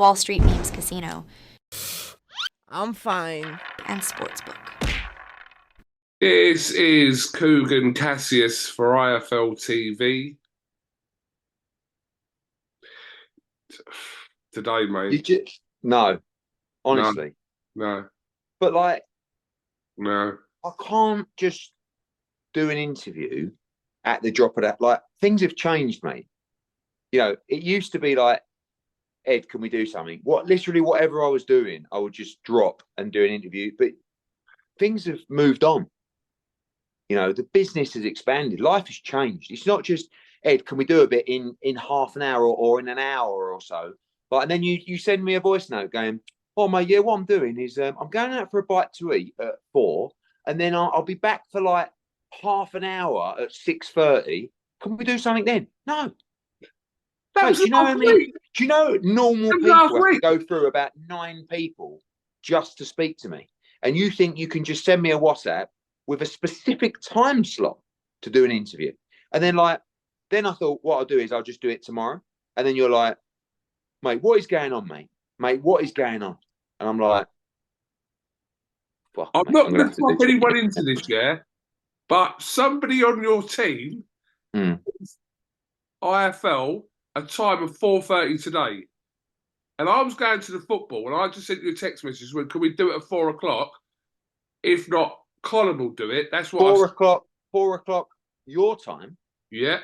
Wall Street Memes Casino, I'm fine. and Sportsbook. This is KUGAN CASSIUS for IFLTV. Today, mate. No, honestly. No. But like, no. I can't just do an interview at the drop of that. Like, things have changed, mate. You know, it used to be like, Ed, can we do something? Literally whatever I was doing, I would just drop and do an interview. But things have moved on. You know, the business has expanded. Life has changed. It's not just, Ed, can we do a bit in half an hour or in an hour or so? But and then you send me a voice note going, oh, mate, yeah, what I'm doing is I'm going out for a bite to eat at 4, and then I'll be back for like half an hour at 6:30. Can we do something then? No. Mate, do you know how many? Do you know normal people have to go through about 9 people just to speak to me? And you think you can just send me a WhatsApp with a specific time slot to do an interview? And then then I thought, what I'll do is I'll just do it tomorrow. And then you're like, mate, what is going on, mate? Mate, what is going on? And I'm like, I'm not going to drop anyone into this, yeah? But somebody on your team, IFL, a time of 4:30 today. And I was going to the football, and I just sent you a text message, when can we do it at 4 o'clock? If not, Colin will do it. That's what 4 o'clock your time? Yep.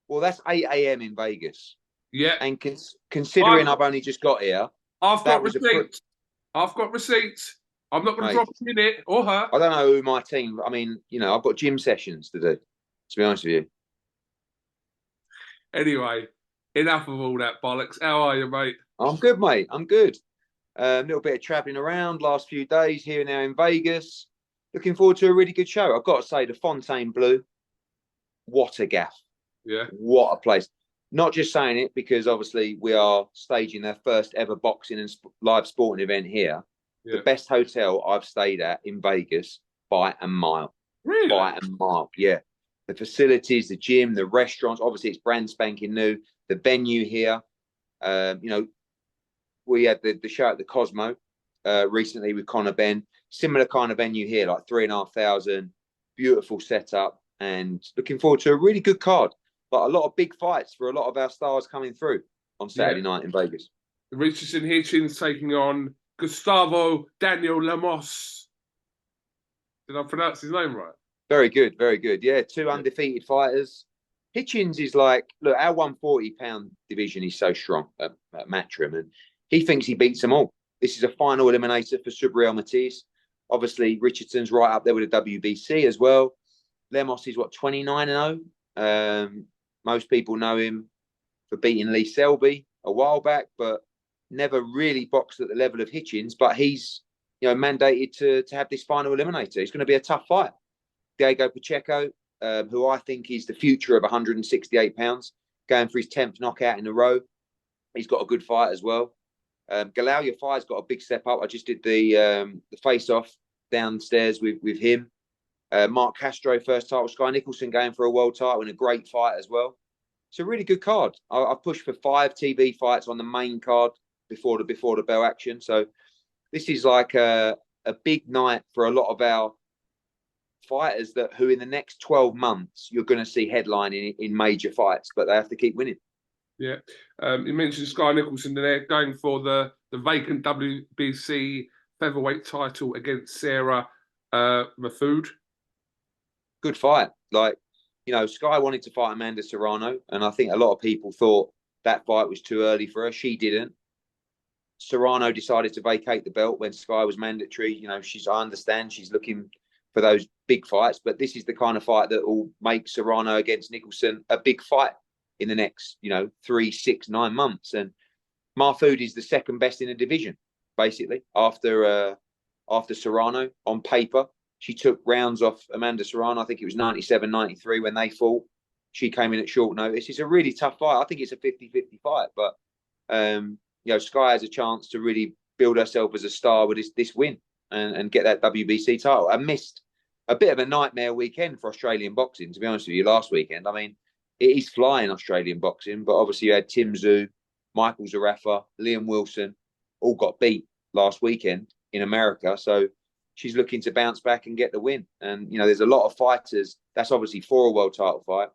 Well, that's 8 a.m. in Vegas. Yeah. And considering I've only just got here, I've got receipts. I've got receipts. I'm not going to drop him in it or her. I don't know who my team. I mean, you know, I've got gym sessions to do. To be honest with you. Anyway, enough of all that bollocks. How are you, mate? I'm good, mate. I'm good. A little bit of travelling around last few days here and now in Vegas. Looking forward to a really good show. I've got to say, the Fontainebleau, what a gaff. Yeah. What a place. Not just saying it because obviously we are staging their first ever boxing and live sporting event here. Yeah. The best hotel I've stayed at in Vegas by a mile. Really? By a mile, yeah. The facilities, the gym, the restaurants. Obviously, it's brand spanking new. The venue here. You know, we had the show at the Cosmo recently with Conor Benn. Similar kind of venue here, like 3,500. Beautiful setup, and looking forward to a really good card. But a lot of big fights for a lot of our stars coming through on Saturday night in Vegas. Richardson Hitchens taking on Gustavo Daniel Lemos. Did I pronounce his name right? Very good, very good. Yeah, 2 undefeated fighters. Hitchens is like, look, our 140-pound division is so strong at Matchroom, and he thinks he beats them all. This is a final eliminator for Subriel Matias. Obviously, Richardson's right up there with the WBC as well. Lemos is, what, 29-0? Most people know him for beating Lee Selby a while back, but never really boxed at the level of Hitchens. But he's, you know, mandated to have this final eliminator. It's going to be a tough fight. Diego Pacheco, who I think is the future of 168 pounds, going for his 10th knockout in a row. He's got a good fight as well. Galal Yafai's got a big step up. I just did the face-off downstairs with him. Mark Castro, first title. Sky Nicholson going for a world title in a great fight as well. It's a really good card. I've pushed for 5 TV fights on the main card before the bell action. So this is like a big night for a lot of our fighters who in the next 12 months you're going to see headlining in major fights, but they have to keep winning. Yeah. You mentioned Sky Nicholson. They're going for the vacant WBC featherweight title against Sarah Mahfoud. Good fight. Like, you know, Sky wanted to fight Amanda Serrano, and I think a lot of people thought that fight was too early for her. She didn't. Serrano decided to vacate the belt when Sky was mandatory. You know, I understand she's looking for those big fights, but this is the kind of fight that will make Serrano against Nicholson a big fight in the next, you know, 3, 6, 9 months. And Mahfoud is the second best in the division, basically, after Serrano on paper. She took rounds off Amanda Serrano. I think it was 97-93 when they fought. She came in at short notice. It's a really tough fight. I think it's a 50-50 fight, but you know, Sky has a chance to really build herself as a star with this win and get that WBC title. I missed a bit of a nightmare weekend for Australian boxing, to be honest with you, last weekend. I mean, it is flying Australian boxing, but obviously you had Tim Tszyu, Michael Zarafa, Liam Wilson, all got beat last weekend in America. So she's looking to bounce back and get the win. And, you know, there's a lot of fighters. That's obviously for a world title fight.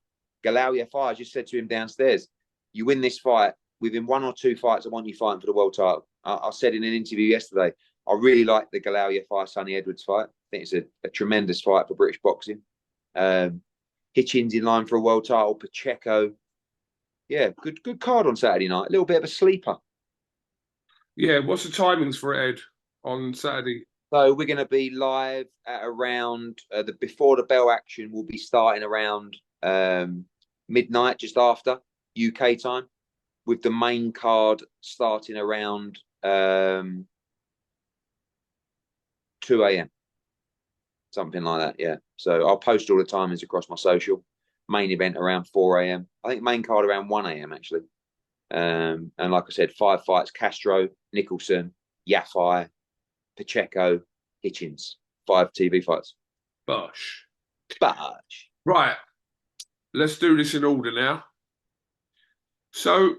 Galal Yafai, I just said to him downstairs, you win this fight, within 1 or 2 fights, I want you fighting for the world title. I said in an interview yesterday, I really like the Galal Yafai Sonny Edwards fight. I think it's a tremendous fight for British boxing. Hitchens in line for a world title, Pacheco. Yeah, good card on Saturday night. A little bit of a sleeper. Yeah, what's the timings for it, Ed, on Saturday? So we're going to be live at around before the bell action. We'll be starting around midnight, just after UK time, with the main card starting around 2 a.m. Something like that. Yeah. So I'll post all the timings across my social. Main event around 4 a.m. I think main card around 1 a.m. actually. And like I said, 5 fights: Castro, Nicholson, Yafai, Pacheco, Hitchens. 5 TV fights. Bosh. Right. Let's do this in order now. So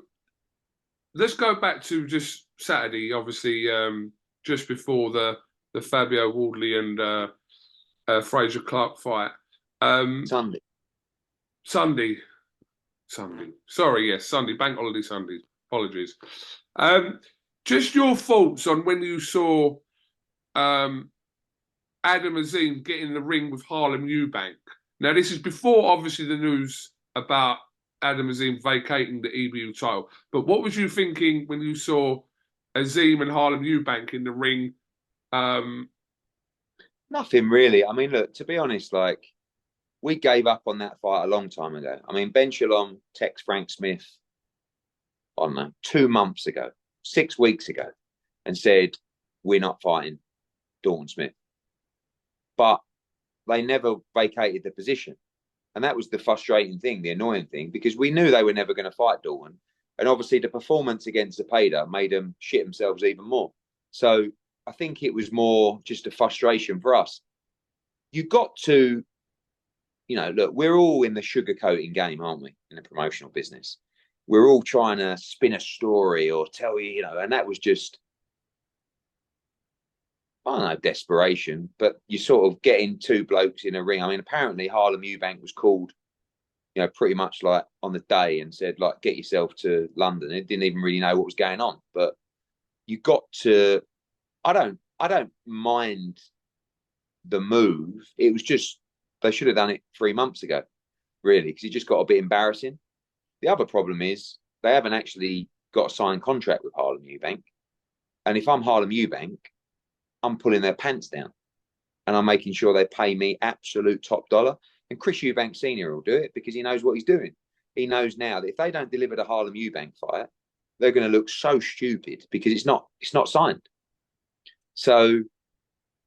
let's go back to just Saturday, obviously, just before the Fabio Wardley and Fraser Clarke fight. Sunday. Sorry, yes, Sunday. Bank holiday Sunday. Apologies. Just your thoughts on when you saw Adam Azim get in the ring with Shalom Eubank. Now, this is before, obviously, the news about Adam Azim vacating the EBU title. But what was you thinking when you saw Azim and Shalom Eubank in the ring? Nothing really. I mean, look, to be honest, like, we gave up on that fight a long time ago. I mean, Ben Shalom texted Frank Smith, I don't know, 2 months ago, 6 weeks ago, and said, we're not fighting Dalton Smith. But they never vacated the position. And that was the frustrating thing, the annoying thing, because we knew they were never going to fight Dalton. And obviously the performance against Zepeda made them shit themselves even more. So I think it was more just a frustration for us. You got to, you know, look, we're all in the sugarcoating game, aren't we, in the promotional business? We're all trying to spin a story or tell you, you know, and that was just, I don't know, desperation, but you sort of getting 2 blokes in a ring. I mean, apparently Shalom Eubank was called, you know, pretty much like on the day and said, like, get yourself to London. It didn't even really know what was going on, but you got to, I don't mind the move. It was just, they should have done it 3 months ago, really, because it just got a bit embarrassing. The other problem is they haven't actually got a signed contract with Shalom Eubank. And if I'm Shalom Eubank, I'm pulling their pants down and I'm making sure they pay me absolute top dollar. And Chris Eubank Sr. will do it because he knows what he's doing. He knows now that if they don't deliver the Shalom Eubank fight, they're going to look so stupid because it's not signed. So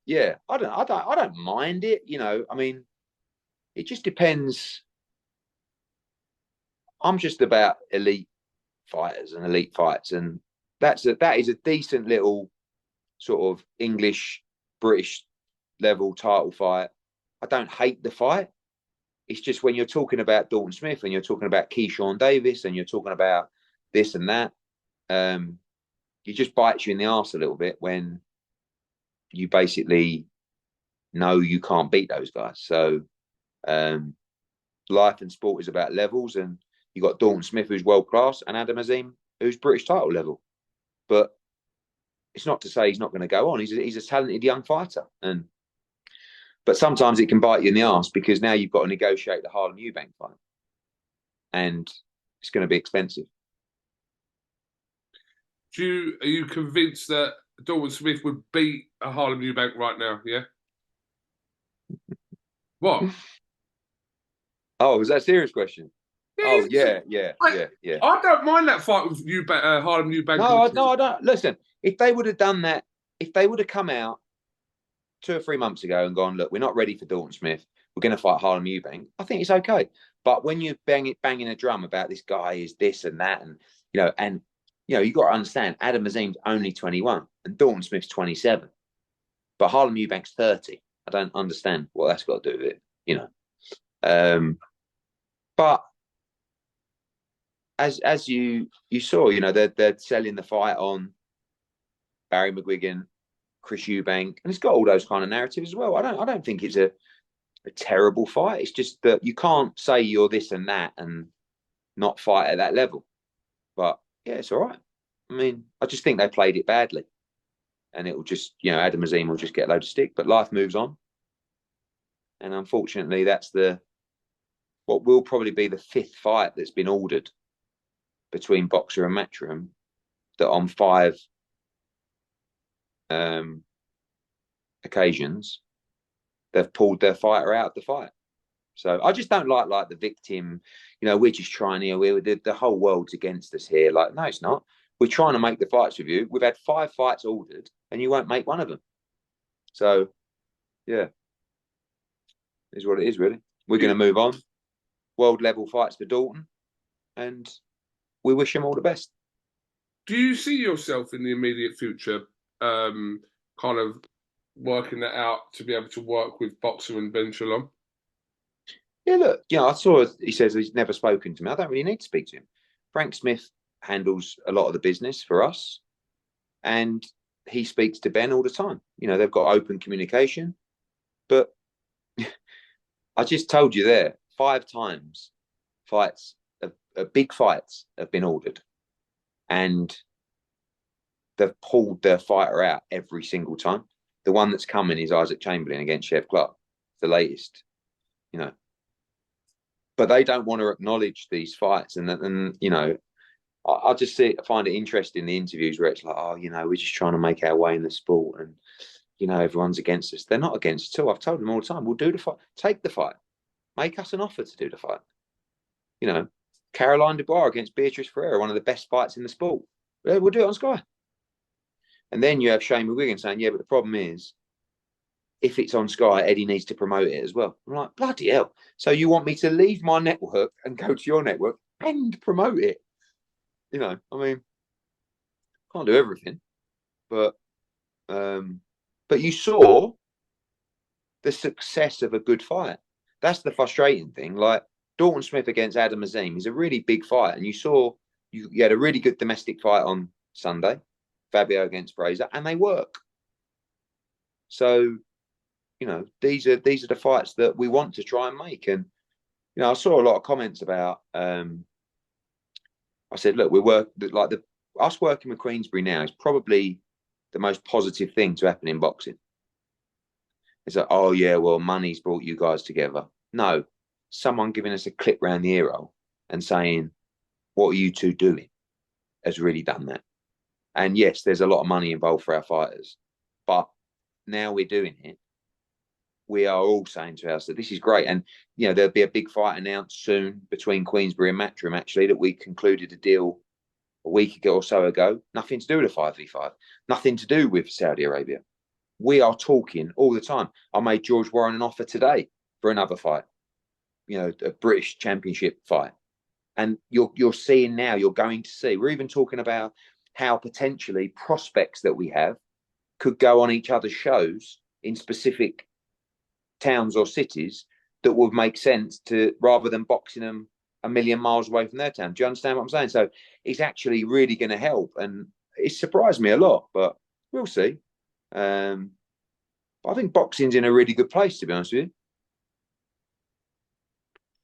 yeah, I don't mind it. You know, I mean, it just depends. I'm just about elite fighters and elite fights, and that is a decent little sort of English British level title fight. I don't hate the fight. It's just when you're talking about Dalton Smith and you're talking about Keyshawn Davis and you're talking about this and that, it just bites you in the arse a little bit when you basically know you can't beat those guys. So life and sport is about levels, and you got Dalton Smith, who's world class, and Adam Azim, who's British title level. But it's not to say he's not going to go on. He's a talented young fighter, but sometimes it can bite you in the arse because now you've got to negotiate the Shalom Eubank fight, and it's going to be expensive. Are you convinced that Dalton Smith would beat a Shalom Eubank right now? Yeah. What? Oh, was that a serious question? Yeah, yeah. I don't mind that fight with Shalom Eubank. No, I don't. Listen, if they would have done that, if they would have come out 2 or 3 months ago and gone, look, we're not ready for Dalton Smith, we're going to fight Shalom Eubank, I think it's okay. But when you're banging a drum about this guy is this and that, and you know, you got to understand, Adam Azim's only 21 and Dalton Smith's 27, but Shalom Eubank's 30. I don't understand what that's got to do with it, you know. But as you saw, you know, they're selling the fight on Barry McGuigan, Chris Eubank, and it's got all those kind of narratives as well. I don't think it's a terrible fight. It's just that you can't say you're this and that and not fight at that level. But yeah, it's all right. I mean, I just think they played it badly, and it will just, you know, Adam Azim will just get a load of stick. But life moves on, and unfortunately, that's what will probably be the 5th fight that's been ordered between Boxer and Matchroom, that on 5 occasions they've pulled their fighter out of the fight. So I just don't like the victim, you know, we're just trying here, the whole world's against us here. Like, no, it's not. We're trying to make the fights with you. We've had 5 fights ordered and you won't make one of them. So yeah, is what it is, really. We're going to move on. World level fights for Dalton, and we wish him all the best. Do you see yourself in the immediate future kind of working that out to be able to work with Boxer and Ben Shalom? Yeah, look, you know, I saw he says he's never spoken to me. I don't really need to speak to him. Frank Smith handles a lot of the business for us, and he speaks to Ben all the time. You know, they've got open communication. But I just told you there, 5 times fights, big fights have been ordered, and they've pulled their fighter out every single time. The one that's coming is Isaac Chamberlain against Chef Clark, the latest, you know. But they don't want to acknowledge these fights, and you know, I just find it interesting, the interviews where it's like, oh, you know, we're just trying to make our way in the sport, and you know, everyone's against us. They're not against us at all. I've told them all the time, we'll do the fight, take the fight, make us an offer to do the fight. You know, Caroline Dubois against Beatrice Ferreira, one of the best fights in the sport. We'll do it on Sky. And then you have Shane McGuigan saying, yeah, but the problem is, if it's on Sky, Eddie needs to promote it as well. I'm like, bloody hell. So you want me to leave my network and go to your network and promote it? You know, I mean, can't do everything. But you saw the success of a good fight. That's the frustrating thing. Like, Dalton Smith against Adam Azim is a really big fight. And you saw, you had a really good domestic fight on Sunday, Fabio against Fraser, and they work. So, you know, these are the fights that we want to try and make. And, you know, I saw a lot of comments about, I said, look, us working with Queensberry now is probably the most positive thing to happen in boxing. It's like, oh yeah, well, money's brought you guys together. No, someone giving us a clip round the ear hole and saying, what are you two doing, has really done that. And yes, there's a lot of money involved for our fighters, but now we're doing it. We are all saying to ourselves, this is great. And, you know, there'll be a big fight announced soon between Queensberry and Matchroom, actually, that we concluded a deal a week ago or so ago. Nothing to do with a 5v5, nothing to do with Saudi Arabia. We are talking all the time. I made George Warren an offer today for another fight, you know, a British Championship fight. And you're seeing now, you're going to see, we're even talking about how potentially prospects that we have could go on each other's shows in specific towns or cities that would make sense to, rather than boxing them a million miles away from their town. Do you understand what I'm saying? So it's actually really going to help, and it surprised me a lot, but we'll see. But I think boxing's in a really good place, to be honest with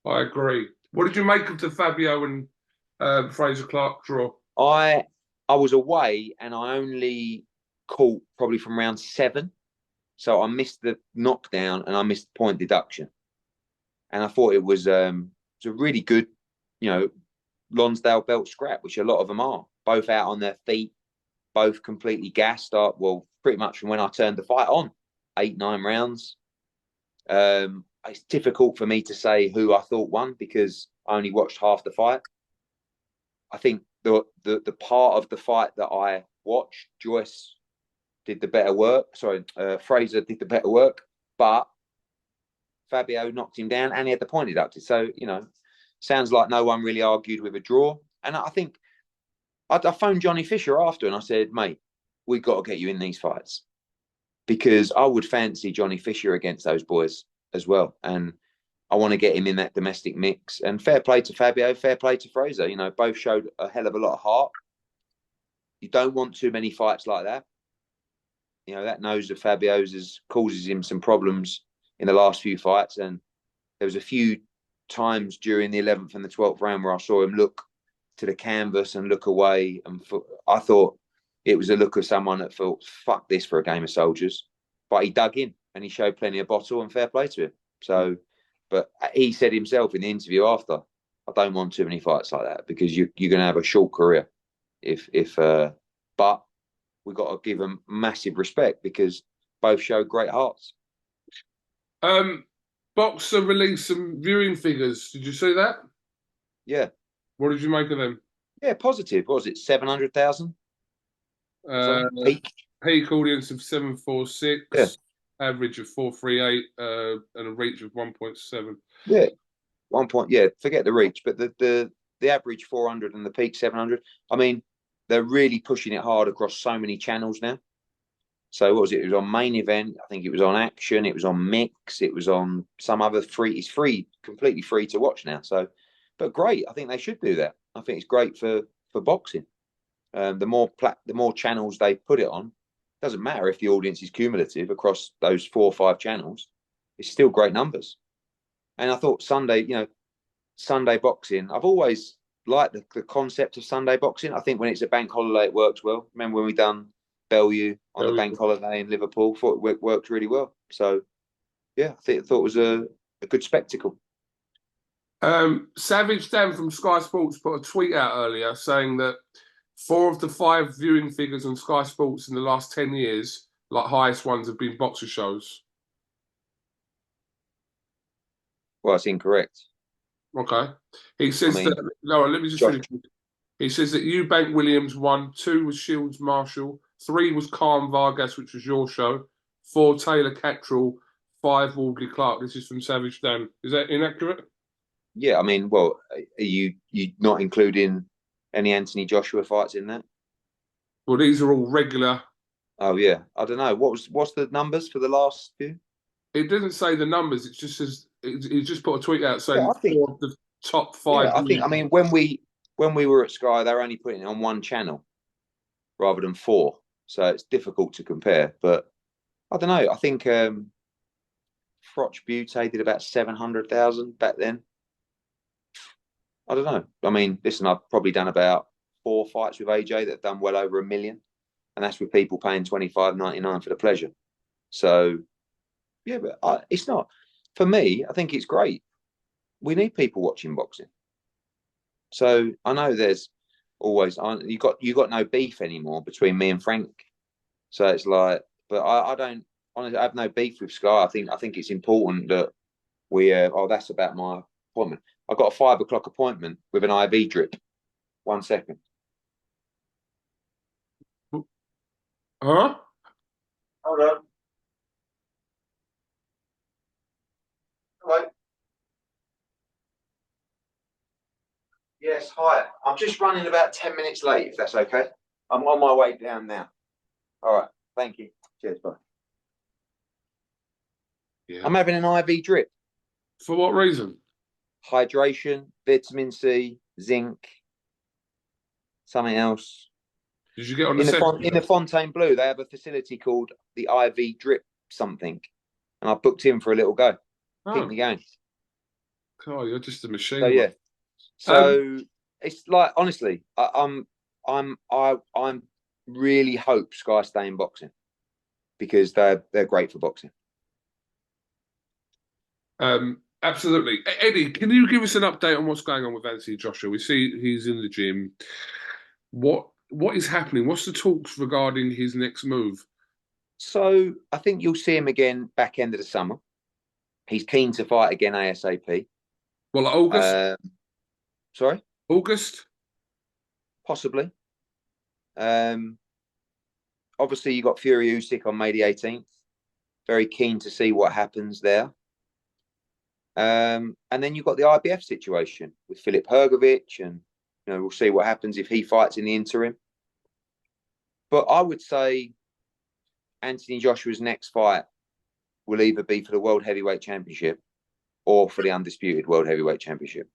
you. I agree. What did you make of the Fabio and Fraser Clark draw? I was away and I only caught probably from round 7. So I missed the knockdown and I missed the point deduction. And I thought it was a really good, you know, Lonsdale belt scrap, which a lot of them are. Both out on their feet, both completely gassed up. Well, pretty much from when I turned the fight on, 8-9 rounds. It's difficult for me to say who I thought won because I only watched half the fight. I think the part of the fight that I watched, Joyce did the better work. Sorry, Fraser did the better work, but Fabio knocked him down and he had the point deducted. So, you know, sounds like no one really argued with a draw. And I think I phoned Johnny Fisher after and I said, mate, we've got to get you in these fights, because I would fancy Johnny Fisher against those boys as well. And I want to get him in that domestic mix. And fair play to Fabio, fair play to Fraser. You know, both showed a hell of a lot of heart. You don't want too many fights like that. You know, that nose of Fabio's causes him some problems in the last few fights. And there was a few times during the 11th and the 12th round where I saw him look to the canvas and look away. And I thought it was a look of someone that thought, fuck this for a game of soldiers. But he dug in and he showed plenty of bottle, and fair play to him. So, but he said himself in the interview after, I don't want too many fights like that because you're going to have a short career. But we've got to give them massive respect because both show great hearts. Boxer released some viewing figures. Did you see that? Yeah. What did you make of them? Yeah, positive. What was it, 700,000? Peak audience of 746. Yeah. Average of 438 and a reach of 1.7. Yeah. 1 point. Yeah, forget the reach, but the average 400 and the peak 700. I mean, they're really pushing it hard across so many channels now. So what was it? It was on Main Event. I think it was on Action. It was on Mix. It was on some other free. It's free, completely free to watch now. So, but great. I think they should do that. I think it's great for boxing. The more channels they put it on, doesn't matter if the audience is cumulative across those 4 or 5 channels. It's still great numbers. And I thought Sunday boxing. I've always liked the concept of Sunday boxing. I think when it's a bank holiday, it works well. Remember when we done Bellevue on the bank holiday in Liverpool? Thought it worked really well. So, yeah, I thought it was a good spectacle. Savage Dan from Sky Sports put a tweet out earlier saying that 4 of the 5 viewing figures on Sky Sports in the last 10 years, like highest ones, have been boxer shows. Well, it's incorrect. Okay. He says that. No, let me just finish. He says that Eubank Williams won, 2 was Shields Marshall, 3 was Khan Vargas, which was your show, 4 Taylor Cattrall, 5 Wardley-Clarke. This is from Savage Dan. Is that inaccurate? Yeah, I mean, well, are you not including any Anthony Joshua fights in that? Well, these are all regular. Oh yeah, I don't know. What's the numbers for the last few? It doesn't say the numbers. It just says he just put a tweet out saying I think, 4 of the top 5. Yeah, I mean, when we were at Sky, they were only putting it on 1 channel rather than 4, so it's difficult to compare. But I don't know. I think Froch Butte did about 700,000 back then. I don't know. I mean, listen, I've probably done about 4 fights with AJ that have done well over $1 million, and that's with people paying $25.99 for the pleasure. So, yeah, but it's not for me. I think it's great. We need people watching boxing. So I know there's always you got no beef anymore between me and Frank. So it's like, but I don't honestly. I have no beef with Sky. I think it's important that we. That's about my appointment. I've got a 5 o'clock appointment with an IV drip. 1 second. Huh? Hold on. Hello. Yes, hi. I'm just running about 10 minutes late, if that's okay. I'm on my way down now. All right. Thank you. Cheers. Bye. Yeah. I'm having an IV drip. For what reason? Hydration, vitamin C, zinc, something else. Did you get on in the Fontainebleau? They have a facility called the IV drip something, and I booked in for a little go. Keep me going. Oh, you're just a machine. So yeah. So it's like, honestly, I'm really hope Sky stay in boxing because they're great for boxing. Absolutely. Eddie, can you give us an update on what's going on with Anthony Joshua? We see he's in the gym. What is happening? What's the talks regarding his next move? So I think you'll see him again back end of the summer. He's keen to fight again ASAP. Well, August? Sorry? August? Possibly. Obviously, you got Fury-Usyk on May the 18th. Very keen to see what happens there. And then you've got the IBF situation with Filip Hrgovic, and we'll see what happens if he fights in the interim. But I would say Anthony Joshua's next fight will either be for the World Heavyweight Championship or for the undisputed World Heavyweight Championship.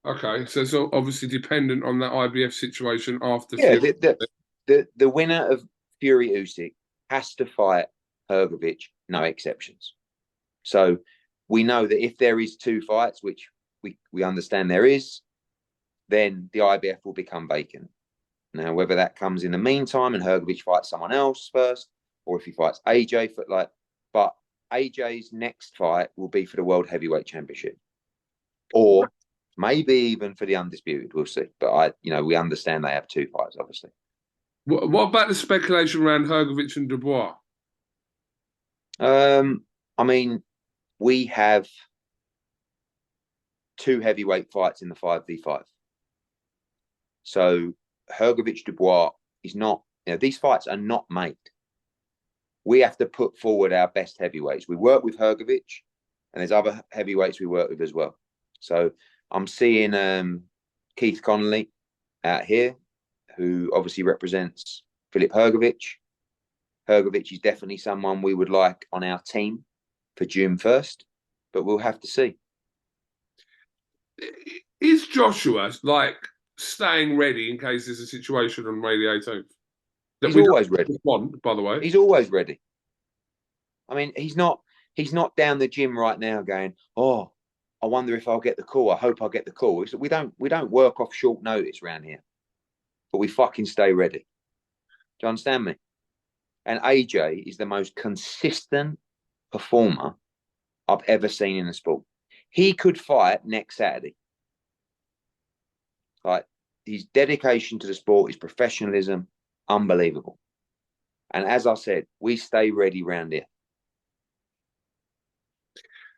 Okay, so it's obviously dependent on that IBF situation after. Yeah, Fury. the winner of Fury-Usyk has to fight Hrgovic, no exceptions. So we know that if there is 2 fights, which we understand there is, then the IBF will become vacant. Now, whether that comes in the meantime and Hrgovic fights someone else first, or if he fights AJ but AJ's next fight will be for the World Heavyweight Championship, or maybe even for the undisputed. We'll see. But we understand they have 2 fights, obviously. What about the speculation around Hrgovic and Dubois? I mean, we have 2 heavyweight fights in the 5v5. So Hrgovic Dubois is not. These fights are not made. We have to put forward our best heavyweights. We work with Hrgovic, and there's other heavyweights we work with as well. So I'm seeing Keith Connolly out here, who obviously represents Filip Hrgovic. Hrgovic is definitely someone we would like on our team for June 1st, but we'll have to see. Is Joshua staying ready in case there's a situation on May the 18th? He's always ready. By the way, he's always ready. I mean, he's not down the gym right now going, "Oh, I wonder if I'll get the call. I hope I'll get the call." We don't work off short notice around here, but we fucking stay ready. Do you understand me? And AJ is the most consistent performer I've ever seen in the sport. He could fight next Saturday. His dedication to the sport, his professionalism, unbelievable. And as I said, we stay ready round here.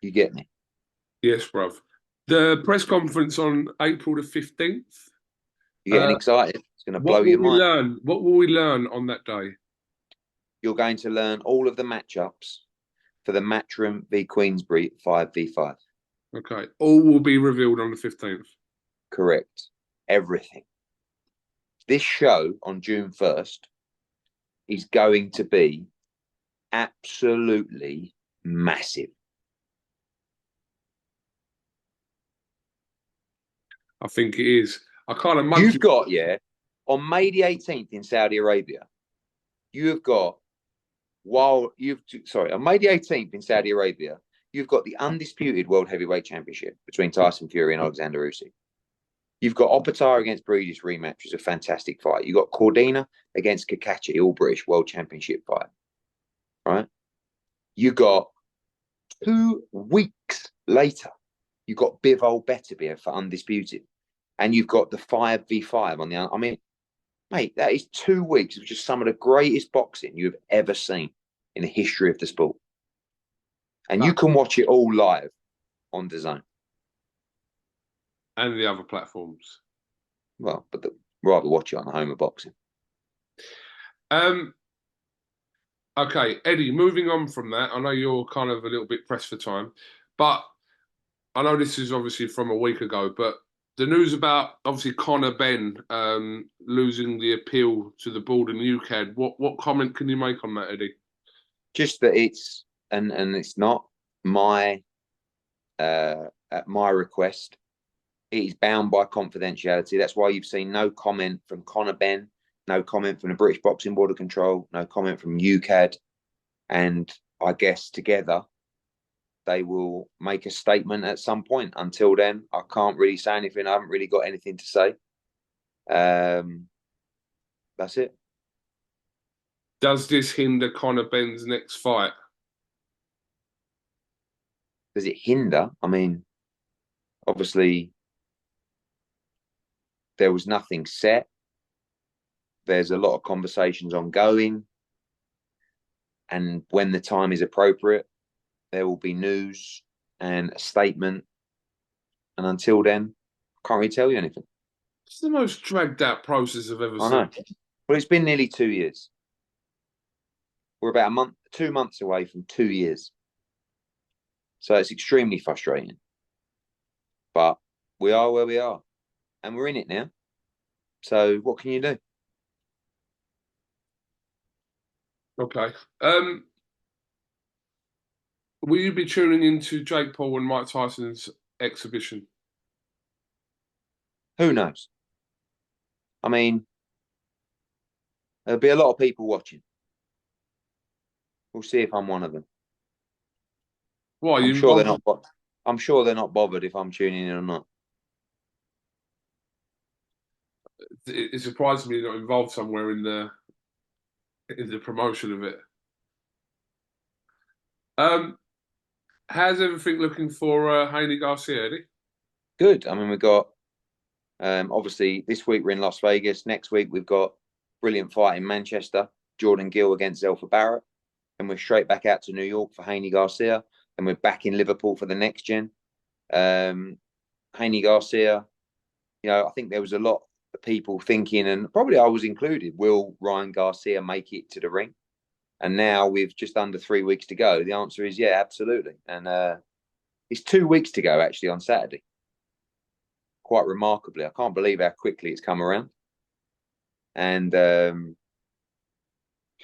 You get me? Yes, bruv. The press conference on April the 15th. You're getting excited. It's going to blow your mind. What will we learn on that day? You're going to learn all of the matchups for the Matchroom v Queensbury 5v5. Okay. All will be revealed on the 15th. Correct. Everything. This show on June 1st is going to be absolutely massive. I think it is. I kind of You've got, on May the 18th in Saudi Arabia, you have got, on May the 18th in Saudi Arabia, you've got the undisputed World Heavyweight Championship between Tyson Fury and Alexander Usyk. You've got Opatara against Breedis rematch, which is a fantastic fight. You've got Cordina against Kakachi, all British World Championship fight. Right? You got 2 weeks later, you've got Bivol Beterbiev for undisputed. And you've got the 5v5 on the. I mean, mate, that is 2 weeks of just some of the greatest boxing you have ever seen in the history of the sport. And you can watch it all live on DAZN. And the other platforms. Well, but rather watch it on the home of boxing. Okay, Eddie, moving on from that, I know you're kind of a little bit pressed for time, but I know this is obviously from a week ago, but the news about obviously Conor Benn losing the appeal to the board in the UCAD, what comment can you make on that, Eddie? Just that it's and it's not my at my request. It is bound by confidentiality. That's why you've seen no comment from Conor Benn, no comment from the British Boxing Board of Control, no comment from UCAD, and I guess together they will make a statement at some point. Until then, I can't really say anything. I haven't really got anything to say. That's it. Does this hinder Conor Benn's next fight? Does it hinder? I mean, obviously, there was nothing set. There's a lot of conversations ongoing. And when the time is appropriate, there will be news and a statement. And until then, I can't really tell you anything. It's the most dragged out process I've ever seen. I know. Well, it's been nearly 2 years. We're about 2 months away from 2 years. So it's extremely frustrating. But we are where we are. And we're in it now. So what can you do? Okay. Will you be tuning into Jake Paul and Mike Tyson's exhibition? Who knows? I mean, there'll be a lot of people watching. We'll see if I'm one of them. Why? I'm sure they're not. I'm sure they're not bothered if I'm tuning in or not. It surprises me you're not involved somewhere in the promotion of it. How's everything looking for Haney Garcia, Eddie? Good. I mean, we've got obviously this week we're in Las Vegas. Next week we've got brilliant fight in Manchester, Jordan Gill against Zelfa Barrett, and we're straight back out to New York for Haney Garcia, and we're back in Liverpool for the next gen. Haney Garcia, you know, I think there was a lot of people thinking, and probably I was included, will Ryan Garcia make it to the ring? And now with just under 3 weeks to go, the answer is yeah, absolutely. And it's 2 weeks to go actually on Saturday. Quite remarkably, I can't believe how quickly it's come around. And I think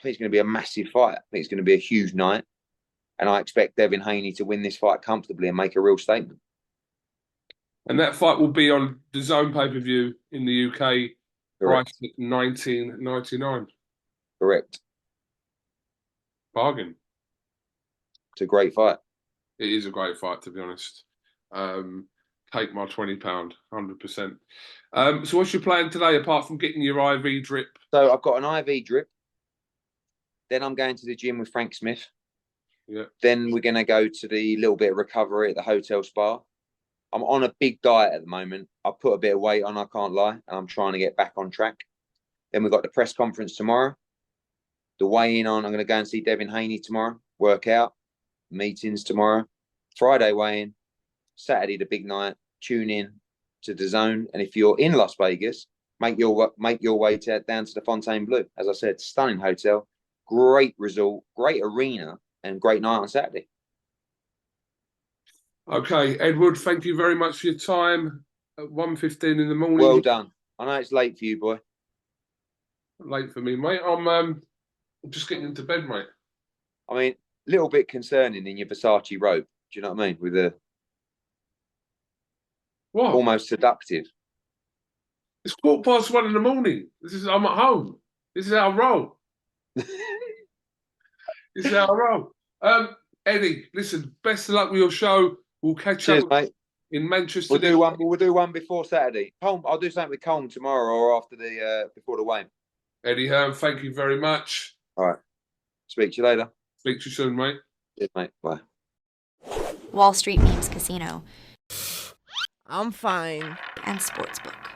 it's going to be a massive fight. I think it's going to be a huge night. And I expect Devin Haney to win this fight comfortably and make a real statement. And that fight will be on the DAZN pay-per-view in the UK, priced at $19.99. Correct. Bargain. It's a great fight. It is a great fight, to be honest. Take my £20, 100%. So what's your plan today, apart from getting your IV drip? So I've got an IV drip. Then I'm going to the gym with Frank Smith. Yeah. Then we're going to go to the little bit of recovery at the hotel spa. I'm on a big diet at the moment. I put a bit of weight on, I can't lie, and I'm trying to get back on track. Then we've got the press conference tomorrow. The weigh-in on, I'm going to go and see Devin Haney tomorrow, work out, meetings tomorrow. Friday weigh-in, Saturday the big night, tune in to the DAZN. And if you're in Las Vegas, make your way down to the Fontainebleau. As I said, stunning hotel, great resort, great arena, and great night on Saturday. Okay, Edward, thank you very much for your time at 1:15 in the morning. Well done. I know it's late for you, boy. Late for me, mate. I'm just getting into bed, mate. I mean, a little bit concerning in your Versace robe. Do you know what I mean? With the what? Almost seductive. It's 1:15 in the morning. I'm at home. This is how I roll. This is how I roll. Eddie, listen, best of luck with your show. We'll catch Cheers, up mate. in Manchester. We'll do one before Saturday. I'll do something with Colm tomorrow or after the before the weigh-in. Eddie Hearn, thank you very much. All right. Speak to you later. Speak to you soon, mate. Cheers, mate. Bye. Wall Street Memes Casino I'm fine. and Sportsbook.